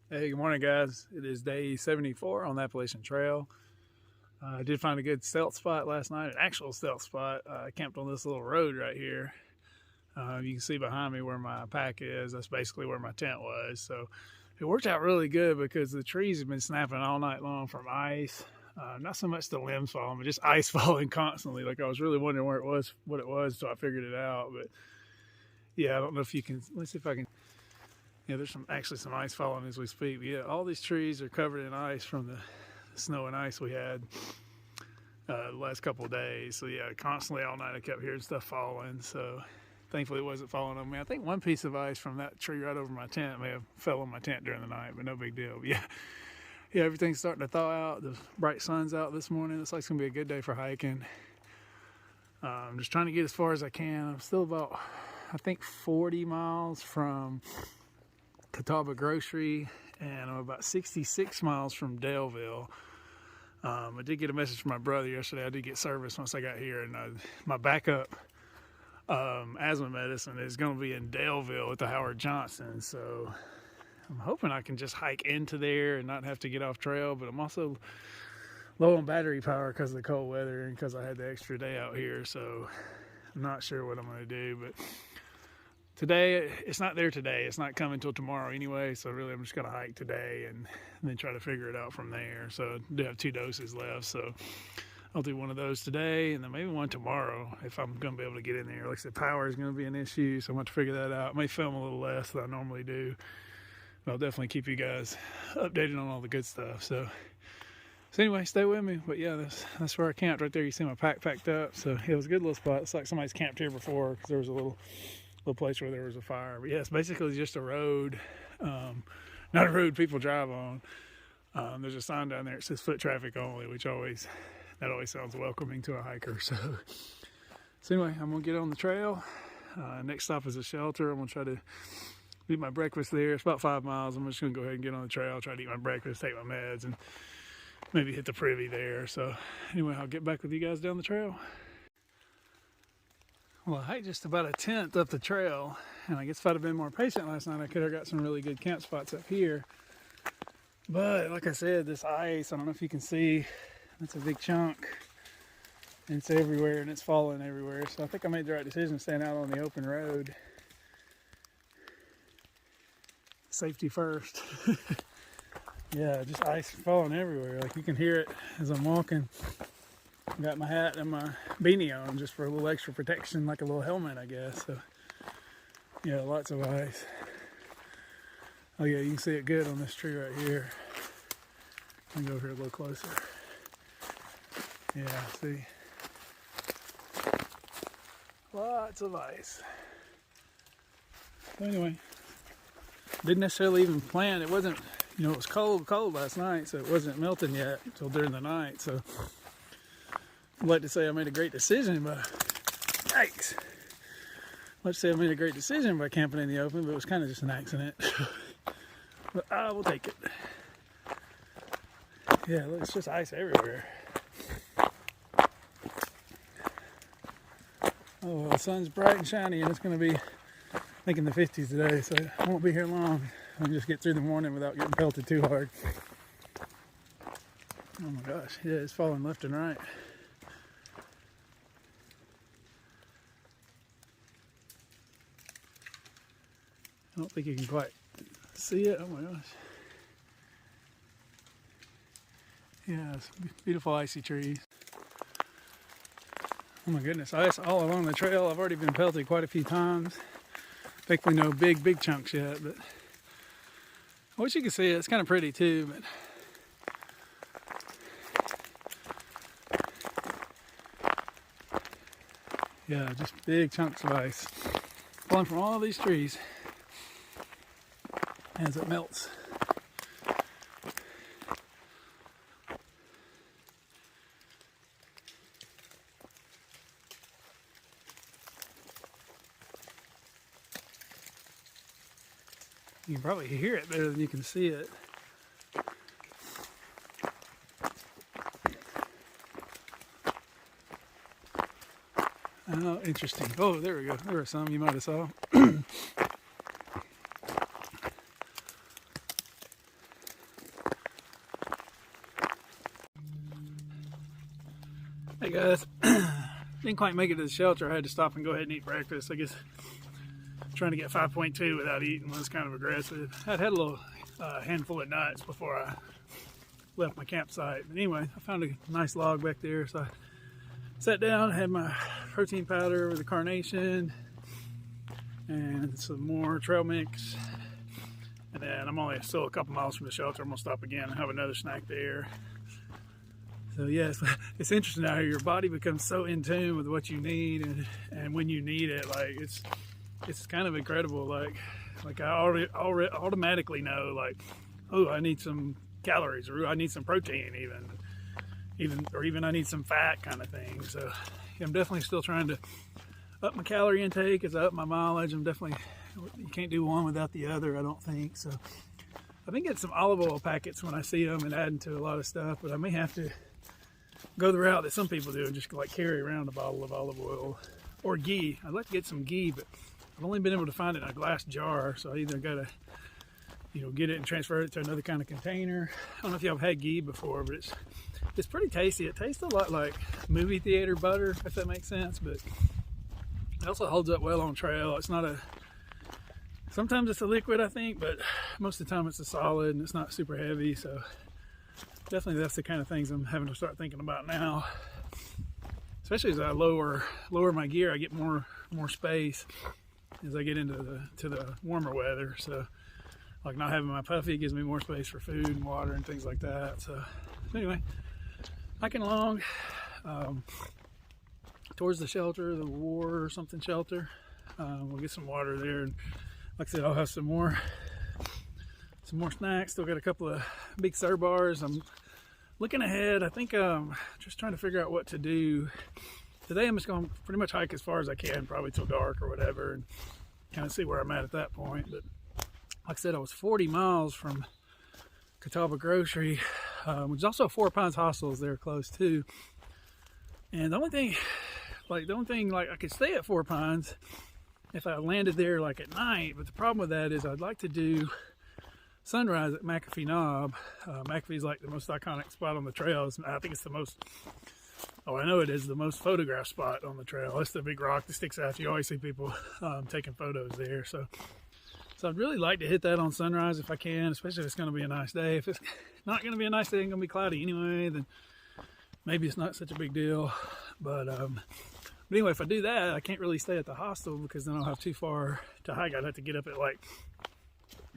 Hey, good morning, guys. It is day 74 on the Appalachian Trail. I did find a good stealth spot last night, an actual stealth spot. I camped on this little road right here. You can see behind me where my pack is. That's basically where my tent was. So it worked out really good because the trees have been snapping all night long from ice. Not so much the limbs falling, but just ice falling constantly. Like I was really wondering where it was, what it was, so I figured it out. But yeah, I don't know if you can. Let's see if I can. Yeah, there's actually some ice falling as we speak. But yeah, all these trees are covered in ice from the snow and ice we had the last couple of days. So yeah, constantly all night I kept hearing stuff falling. So thankfully it wasn't falling on me. I think one piece of ice from that tree right over my tent may have fell on my tent during the night, but no big deal. But yeah, everything's starting to thaw out. The bright sun's out this morning. Looks like it's gonna be a good day for hiking. I'm just trying to get as far as I can. I'm still about, I think, 40 miles from Catawba Grocery, and I'm about 66 miles from Daleville. I did get a message from my brother yesterday. I did get service once I got here, and my backup asthma medicine is going to be in Daleville at the Howard Johnson. So I'm hoping I can just hike into there and not have to get off trail, but I'm also low on battery power because of the cold weather and because I had the extra day out here. So I'm not sure what I'm going to do, but today, it's not there today. It's not coming until tomorrow anyway, so really I'm just going to hike today and then try to figure it out from there. So I do have 2 doses left, so I'll do one of those today and then maybe one tomorrow if I'm going to be able to get in there. Like I said, power is going to be an issue, so I'm going to figure that out. I may film a little less than I normally do, but I'll definitely keep you guys updated on all the good stuff. So anyway, stay with me. But yeah, that's where I camped right there. You see my pack packed up, so yeah, it was a good little spot. It's like somebody's camped here before because there was a little place where there was a fire. But yeah, it's basically just a road, not a road people drive on. There's a sign down there that says foot traffic only, which always sounds welcoming to a hiker. So anyway, I'm gonna get on the trail. Next stop is a shelter. I'm gonna try to eat my breakfast there. It's about 5 miles. I'm just gonna go ahead and get on the trail, try to eat my breakfast, take my meds, and maybe hit the privy there. So anyway, I'll get back with you guys down the trail. Well, I hiked just about a 1/10 up the trail, and I guess if I'd have been more patient last night, I could have got some really good camp spots up here. But like I said, this ice, I don't know if you can see, that's a big chunk, and it's everywhere, and it's falling everywhere. So I think I made the right decision staying out on the open road. Safety first. Yeah, just ice falling everywhere. Like you can hear it as I'm walking. I got my hat and my beanie on just for a little extra protection, like a little helmet, I guess. So, yeah, lots of ice. Oh yeah, you can see it good on this tree right here. Let me go over here a little closer. Yeah, see? Lots of ice. So anyway, didn't necessarily even plan. It wasn't, it was cold last night, so it wasn't melting yet until during the night. So I'd like to say I made a great decision, but yikes. Let's say I made a great decision by camping in the open, but it was kind of just an accident. But I will take it. Yeah, look, it's just ice everywhere. Oh, well, the sun's bright and shiny, and it's going to be, I think, in the 50s today, so I won't be here long. I'll just get through the morning without getting pelted too hard. Oh my gosh, yeah, it's falling left and right. I don't think you can quite see it. Oh my gosh. Yeah, it's beautiful icy trees. Oh my goodness, ice all along the trail. I've already been pelted quite a few times. Thankfully no big chunks yet, but I wish you could see it. It's kind of pretty too, but yeah, just big chunks of ice falling from all these trees as it melts. You can probably hear it better than you can see it. Oh, interesting. Oh, there we go. There were some you might have saw. Hey guys, didn't quite make it to the shelter. I had to stop and go ahead and eat breakfast. I guess trying to get 5.2 without eating was kind of aggressive. I'd had a little handful of nuts before I left my campsite. But anyway, I found a nice log back there, so I sat down, had my protein powder with the carnation and some more trail mix. And then I'm only still a couple miles from the shelter. I'm gonna stop again and have another snack there. So yes, it's interesting how your body becomes so in tune with what you need and when you need it. Like it's kind of incredible. Like I already automatically know, like, oh, I need some calories, or I need some protein, even I need some fat, kind of thing. So I'm definitely still trying to up my calorie intake as I up my mileage. I'm definitely, you can't do one without the other, I don't think. So I've been getting some olive oil packets when I see them and adding to a lot of stuff, but I may have to go the route that some people do and just like carry around a bottle of olive oil or ghee. I'd like to get some ghee, but I've only been able to find it in a glass jar, so I either gotta, get it and transfer it to another kind of container. I don't know if y'all have had ghee before, but it's pretty tasty. It tastes a lot like movie theater butter, if that makes sense, but it also holds up well on trail. It's not sometimes it's a liquid, I think, but most of the time it's a solid and it's not super heavy, so definitely that's the kind of things I'm having to start thinking about now. Especially as I lower my gear, I get more space as I get into the warmer weather. So like not having my puffy gives me more space for food and water and things like that. So anyway, hiking along towards the shelter, the war or something shelter. We'll get some water there, and like I said, I'll have some more snacks. Still got a couple of big Spur bars. I'm looking ahead. I think just trying to figure out what to do. Today I'm just going to pretty much hike as far as I can, probably till dark or whatever, and kind of see where I'm at that point. But like I said, I was 40 miles from Catawba Grocery, which is also Four Pines Hostels there close too. And the only thing I could stay at Four Pines if I landed there like at night, but the problem with that is I'd like to do sunrise at McAfee Knob. McAfee's like the most iconic spot on the trails. I think it's the most, I know it is the most photographed spot on the trail. That's the big rock that sticks out. You always see people taking photos there. So I'd really like to hit that on sunrise if I can, especially if it's going to be a nice day. If it's not going to be a nice day and going to be cloudy anyway, then maybe it's not such a big deal. But anyway, if I do that, I can't really stay at the hostel because then I'll have too far to hike. I'd have to get up at like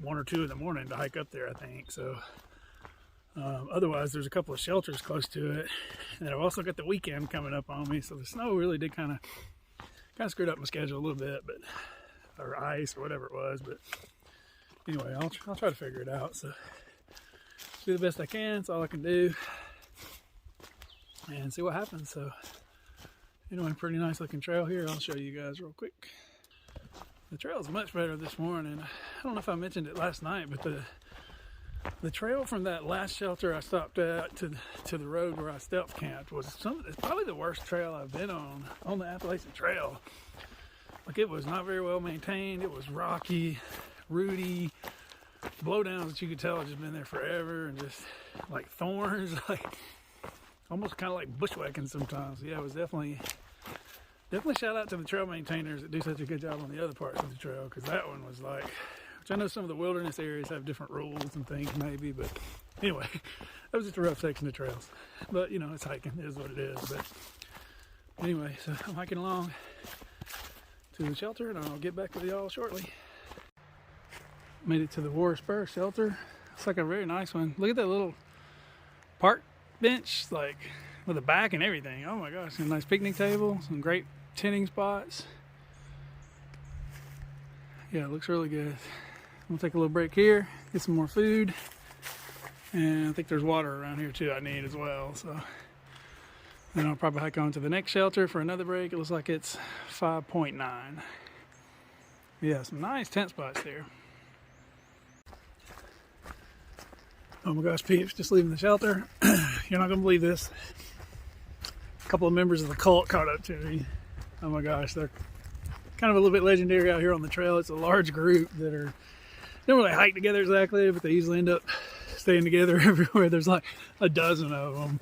1 or 2 in the morning to hike up there, I think. So otherwise there's a couple of shelters close to it, and I've also got the weekend coming up on me, so the snow really did kind of screwed up my schedule a little bit, or ice or whatever it was. But anyway, I'll try to figure it out. So do the best I can. It's all I can do, and see what happens. So anyway, pretty nice looking trail here. I'll show you guys real quick. The trail's much better this morning. I don't know if I mentioned it last night, but the trail from that last shelter I stopped at to the road where I stealth camped it's probably the worst trail I've been on the Appalachian Trail. Like, it was not very well maintained. It was rocky, rooty, blowdowns that you could tell had just been there forever, and just like thorns, like almost kind of like bushwhacking sometimes. Yeah, it was definitely shout out to the trail maintainers that do such a good job on the other parts of the trail, because that one was like, which I know some of the wilderness areas have different rules and things maybe, but anyway, that was just a rough section of trails. But it's hiking, it is what it is. But anyway, so I'm hiking along to the shelter, and I'll get back with y'all shortly. Made it to the War Spur Shelter. It's like a very nice one. Look at that little park bench, like with a back and everything. Oh my gosh, a nice picnic table, some great tenting spots. Yeah, it looks really good. I'm gonna take a little break here, get some more food, and I think there's water around here too I need as well. So then I'll probably hike on to the next shelter for another break. It looks like it's 5.9. Yeah, some nice tent spots there. Oh my gosh, peeps, just leaving the shelter. You're not gonna believe this. A couple of members of the cult caught up to me. Oh my gosh, they're kind of a little bit legendary out here on the trail. It's a large group that don't really hike together exactly, but they usually end up staying together everywhere. There's like a dozen of them.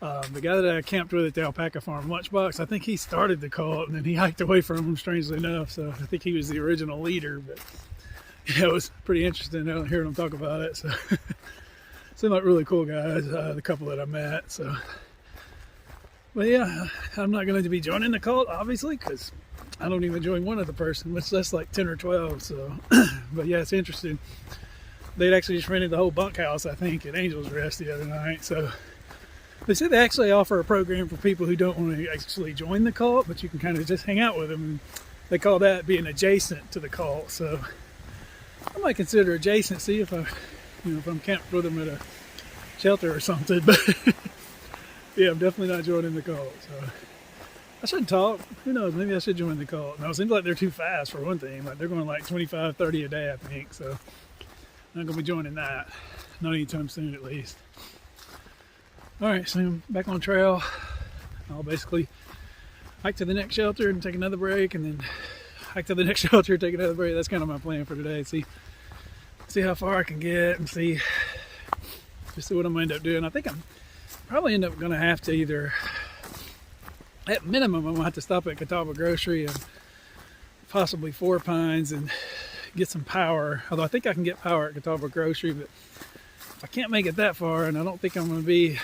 The guy that I camped with at the alpaca farm, Lunchbox, I think he started the cult and then he hiked away from him, strangely enough. So I think he was the original leader, but yeah, it was pretty interesting hearing him talk about it. So seemed like really cool guys, the couple that I met. So, but yeah, I'm not going to be joining the cult, obviously, because I don't even join one other person, much less like 10 or 12. So, but yeah, it's interesting. They'd actually just rented the whole bunkhouse, I think, at Angel's Rest the other night. So they said they actually offer a program for people who don't want to actually join the cult, but you can kind of just hang out with them. And they call that being adjacent to the cult. So I might consider adjacency if if I'm camped with them at a shelter or something. But yeah, I'm definitely not joining the cult. So I should talk. Who knows? Maybe I should join the cult. No, it seems like they're too fast for one thing. Like they're going like 25, 30 a day, I think. So I'm not going to be joining that. Not anytime soon, at least. All right, so I'm back on trail. I'll basically hike to the next shelter and take another break, and then hike to the next shelter, take another break. That's kind of my plan for today. See how far I can get and see what I'm going to end up doing. I think I'm probably end up going to have to either, at minimum, I'm going to have to stop at Catawba Grocery and possibly Four Pines and get some power. Although I think I can get power at Catawba Grocery, but if I can't make it that far, and I don't think I'm going to be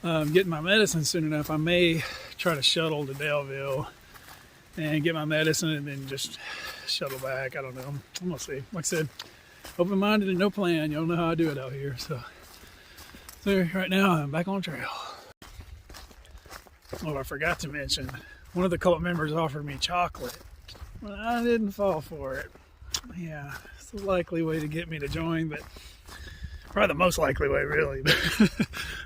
getting my medicine soon enough, I may try to shuttle to Daleville and get my medicine and then just shuttle back. I don't know. I'm going to see. Like I said, open-minded and no plan. Y'all know how I do it out here. So right now I'm back on trail. Oh, I forgot to mention, one of the cult members offered me chocolate. Well, I didn't fall for it. Yeah, it's a likely way to get me to join, but probably the most likely way, really. But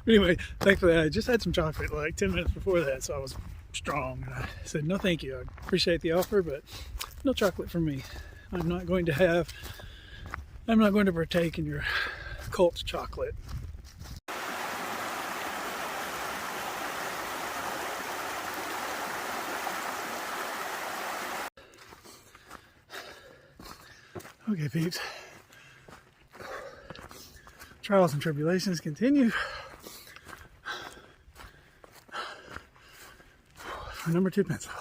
anyway, thankfully I just had some chocolate like 10 minutes before that, so I was strong. And I said, no thank you. I appreciate the offer, but no chocolate for me. I'm not going to partake in your cult chocolate. Okay, peeps. Trials and tribulations continue. For number 2 pencil.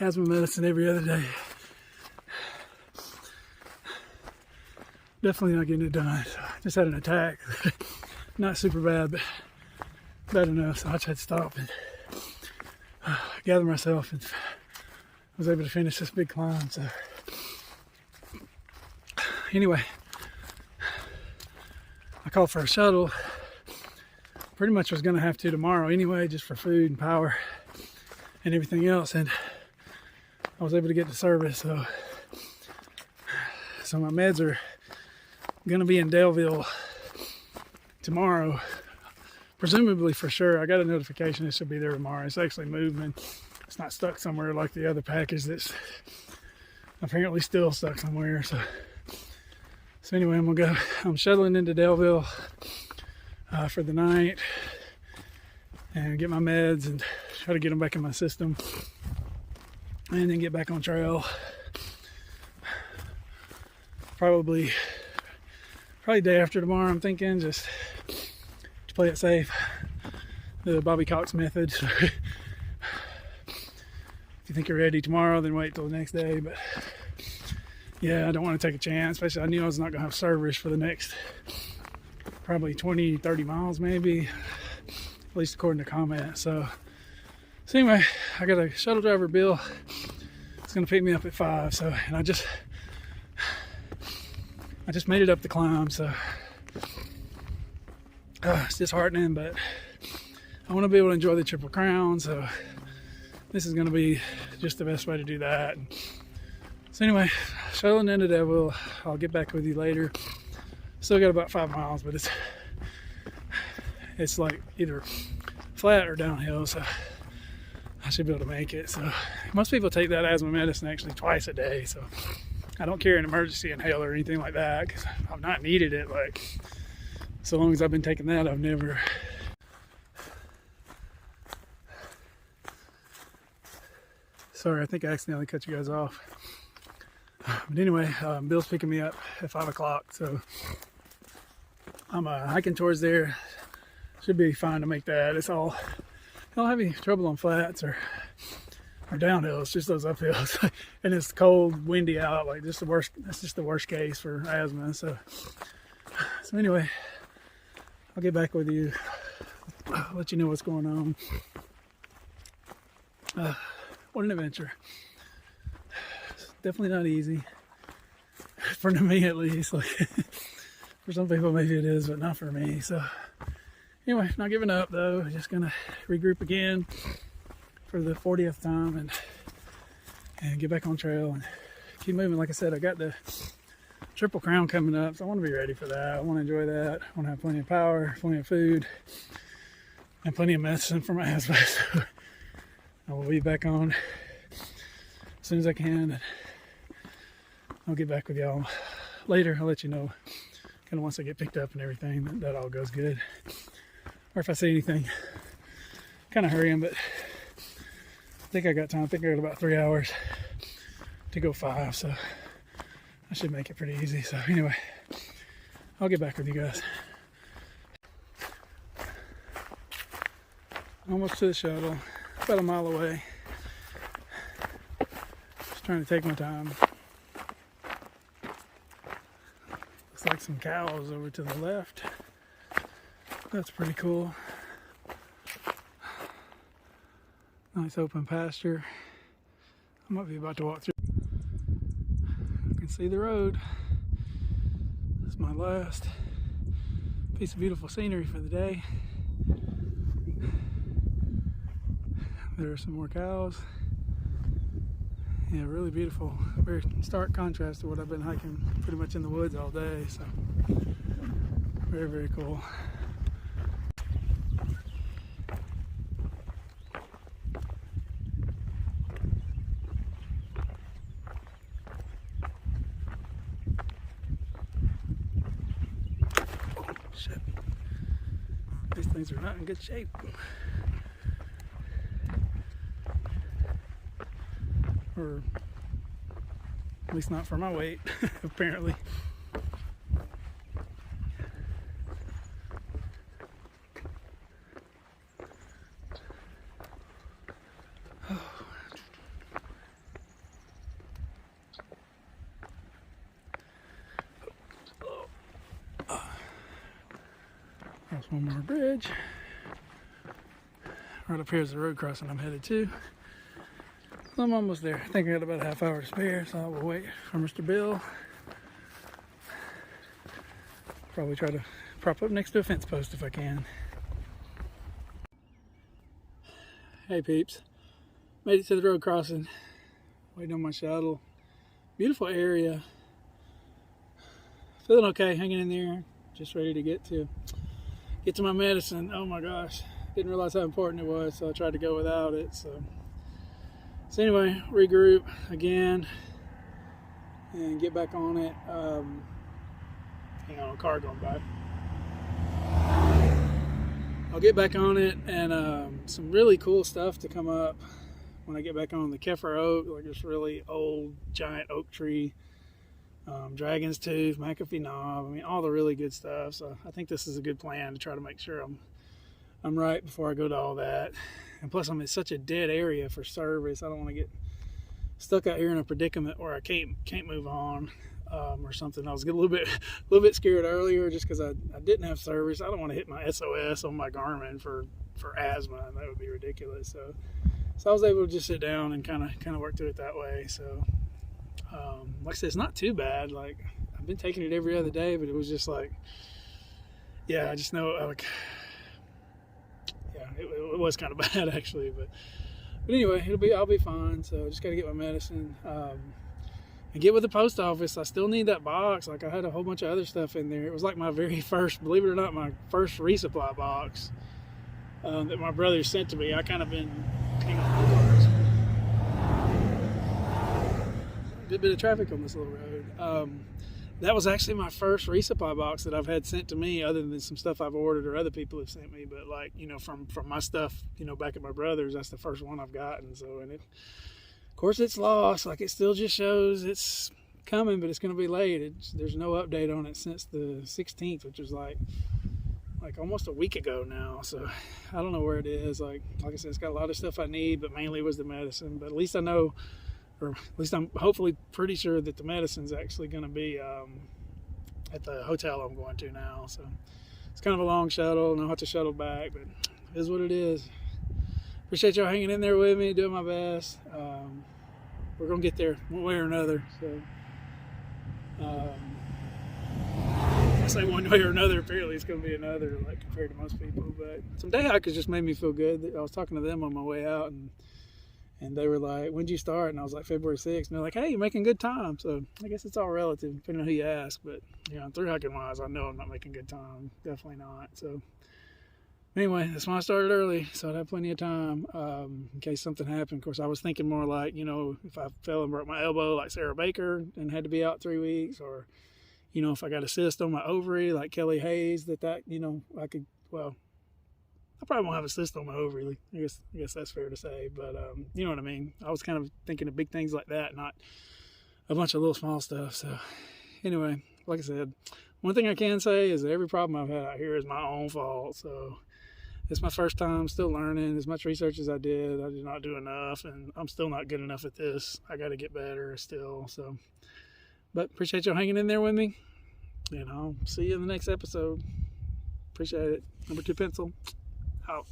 Asthma medicine every other day. Definitely not getting it done. So I just had an attack. Not super bad, but bad enough. So I just had to stop and gather myself, and was able to finish this big climb. So anyway, I called for a shuttle. Pretty much was going to have to tomorrow anyway, just for food and power and everything else. And I was able to get the service. So my meds are going to be in Daleville tomorrow, presumably for sure. I got a notification it should be there tomorrow. It's actually moving. It's not stuck somewhere like the other package that's apparently still stuck somewhere. So anyway, I'm shuttling into Daleville for the night and get my meds and try to get them back in my system, and then get back on trail. Probably day after tomorrow, I'm thinking, just to play it safe. The Bobby Cox method. So if you think you're ready tomorrow, then wait till the next day. But yeah, I don't want to take a chance, especially I knew I was not going to have service for the next probably 20, 30 miles maybe, at least according to comment. So anyway, I got a shuttle driver, Bill. It's going to pick me up at 5. So, and I just made it up the climb. So it's disheartening, but I want to be able to enjoy the Triple Crown. So this is going to be just the best way to do that. So anyway, shuttling into Daleville. I'll get back with you later. Still got about 5 miles, but it's like either flat or downhill, so I should be able to make it. So most people take that asthma medicine actually twice a day, so I don't carry an emergency inhaler or anything like that because I've not needed it. Like, so long as I've been taking that, I've never. Sorry, I think I accidentally cut you guys off. But anyway, Bill's picking me up at 5 o'clock, so I'm hiking towards there. should be fine to make that. It's all, I don't have any trouble on flats or downhill. It's just those uphills, and it's cold, windy out. Like just the worst. That's just the worst case for asthma. So anyway, I'll get back with you. I'll let you know what's going on. What an adventure! It's definitely not easy for me, at least. Like for some people, maybe it is, but not for me. So anyway, not giving up though. Just gonna regroup again for the 40th time and get back on trail and keep moving. Like I said, I got the Triple Crown coming up, so I want to be ready for that. I want to enjoy that. I want to have plenty of power, plenty of food, and plenty of medicine for my asthma. So I will be back on as soon as I can, and I'll get back with y'all later. I'll let you know kind of once I get picked up and everything that all goes good, or if I see anything. Kind of hurrying, but I think I got time. I think I got about 3 hours to go 5, so I should make it pretty easy. So anyway, I'll get back with you guys. Almost to the shuttle, about a mile away. Just trying to take my time. Looks like some cows over to the left. That's pretty cool. Nice open pasture. I might be about to walk through. I can see the road. That's my last piece of beautiful scenery for the day. There are some more cows. Yeah, really beautiful. Very stark contrast to what I've been hiking pretty much in the woods all day. So very, very cool. Shit. These things are not in good shape. Or at least not for my weight, apparently. There's one more bridge. Right up here is the road crossing I'm headed to. I'm almost there. I think I got about a half hour to spare, so I will wait for Mr. Bill. Probably try to prop up next to a fence post if I can. Hey peeps, made it to the road crossing. Waiting on my shuttle. Beautiful area. Feeling okay, hanging in there. Just ready to get to my medicine. Oh my gosh, didn't realize how important it was, so I tried to go without it. So anyway, regroup again and get back on it. Hang on, a car going by. I'll get back on it, and some really cool stuff to come up when I get back on the Kefir oak, like this really old giant oak tree, Dragon's Tooth, McAfee knob. I mean, all the really good stuff. So I think this is a good plan to try to make sure I'm right before I go to all that. And plus, I'm in such a dead area for service. I don't want to get stuck out here in a predicament where I can't move on, or something. I was getting a little bit scared earlier just because I didn't have service. I don't want to hit my SOS on my Garmin for asthma. That would be ridiculous. So I was able to just sit down and kind of work through it that way. So like I said, it's not too bad. Like, I've been taking it every other day, but it was just like, yeah, I just know like. It was kind of bad actually, but anyway, I'll be fine. So I just got to get my medicine and get with the post office. I still need that box. Like, I had a whole bunch of other stuff in there. It was like my very first, believe it or not, my first resupply box that my brother sent to me. I kind of been, hang on, a good bit of traffic on this little road. That was actually my first resupply box that I've had sent to me, other than some stuff I've ordered or other people have sent me. But like, you know, from my stuff, you know, back at my brother's, that's the first one I've gotten. So, and of course it's lost. Like, it still just shows it's coming, but it's going to be late. There's no update on it since the 16th, which was like like almost a week ago now. So I don't know where it is. Like I said, it's got a lot of stuff I need, but mainly was the medicine. But at least I know, or at least I'm hopefully pretty sure that the medicine's actually going to be at the hotel I'm going to now. So it's kind of a long shuttle, and I'll have to shuttle back, but it is what it is. Appreciate y'all hanging in there with me, doing my best. We're going to get there one way or another. So I say one way or another, apparently it's going to be another, like compared to most people. But some day hikers just made me feel good. I was talking to them on my way out, and they were like, "When'd you start?" And I was like, "February 6th." And they're like, "Hey, you're making good time." So I guess it's all relative, depending on who you ask. But through hiking wise, I know I'm not making good time. Definitely not. So anyway, that's why I started early, so I'd have plenty of time in case something happened. Of course, I was thinking more like, if I fell and broke my elbow like Sarah Baker and had to be out 3 weeks, or if I got a cyst on my ovary like Kelly Hayes, I could, well, I probably won't have a cyst on my ovary. I guess that's fair to say, but you know what I mean. I was kind of thinking of big things like that, not a bunch of little small stuff. So anyway, like I said, one thing I can say is that every problem I've had out here is my own fault. So it's my first time, still learning. As much research as I did not do enough, and I'm still not good enough at this. I got to get better still. So, but appreciate y'all hanging in there with me, and I'll see you in the next episode. Appreciate it. Number 2 pencil out.